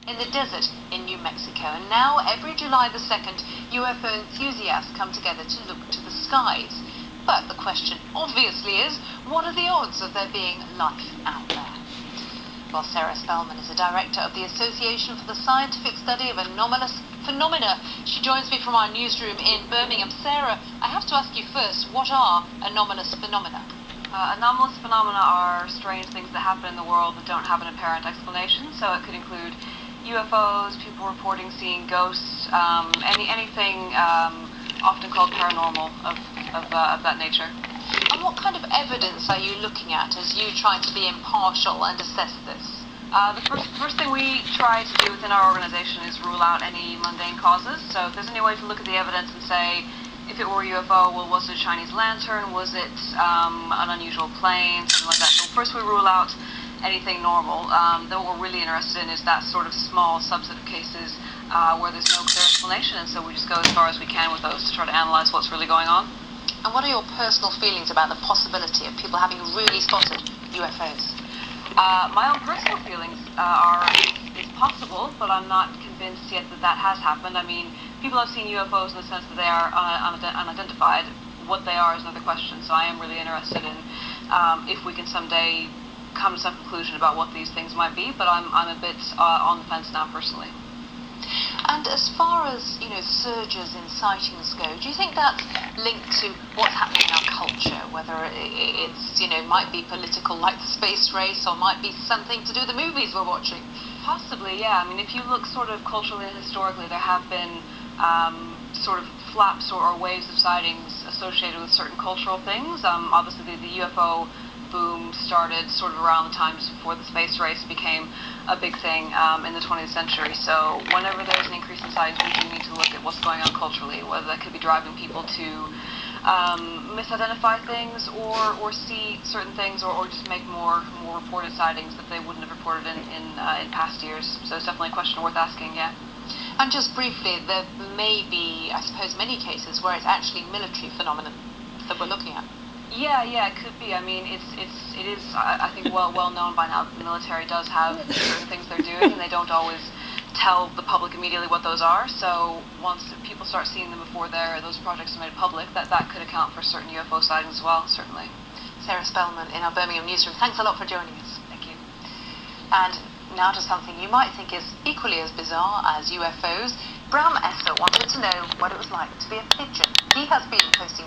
in the desert in New Mexico. And now, every July the 2nd, UFO enthusiasts come together to look to the skies. But the question, obviously, is what are the odds of there being life out there? Well, Sarah Spellman is the director of the Association for the Scientific Study of Anomalous Phenomena. She joins me from our newsroom in Birmingham. Sarah, I have to ask you first, what are anomalous phenomena? Anomalous phenomena are strange things that happen in the world that don't have an apparent explanation. So it could include UFOs, people reporting seeing ghosts, anything often called paranormal of that nature. And what kind of evidence are you looking at as you try to be impartial and assess this? The first thing we try to do within our organization is rule out any mundane causes. So if there's any way to look at the evidence and say, if it were a UFO, well, was it a Chinese lantern? Was it an unusual plane? Something like that. So first we rule out anything normal. Then what we're really interested in is that sort of small subset of cases where there's no clear explanation. And so we just go as far as we can with those to try to analyze what's really going on. And what are your personal feelings about the possibility of people having really spotted UFOs? My own personal feelings are it's possible, but I'm not convinced yet that has happened. I mean, people have seen UFOs in the sense that they are unidentified. What they are is another question. So I am really interested in if we can someday come to some conclusion about what these things might be. But I'm a bit on the fence now personally. And as far as, surges in sightings go, do you think that's linked to what's happening in our culture? Whether it's, might be political like the space race, or might be something to do with the movies we're watching? Possibly, yeah. I mean, if you look sort of culturally and historically, there have been sort of flaps or waves of sightings associated with certain cultural things. Obviously, the UFO boom started sort of around the times before the space race became a big thing in the 20th century. So whenever there's an increase in sightings, we do need to look at what's going on culturally, whether that could be driving people to misidentify things or see certain things or just make more reported sightings that they wouldn't have reported in past years. So it's definitely a question worth asking, yeah. And just briefly, there may be, I suppose, many cases where it's actually military phenomenon that we're looking at. Yeah, it could be. I mean, it is. I think well known by now that the military does have certain things they're doing, and they don't always tell the public immediately what those are. So once people start seeing them before those projects are made public, that could account for certain UFO sightings as well. Certainly. Sarah Spellman in our Birmingham newsroom. Thanks a lot for joining us. Thank you. And now to something you might think is equally as bizarre as UFOs. Bram Esser wanted to know what it was like to be a pigeon. He has been posting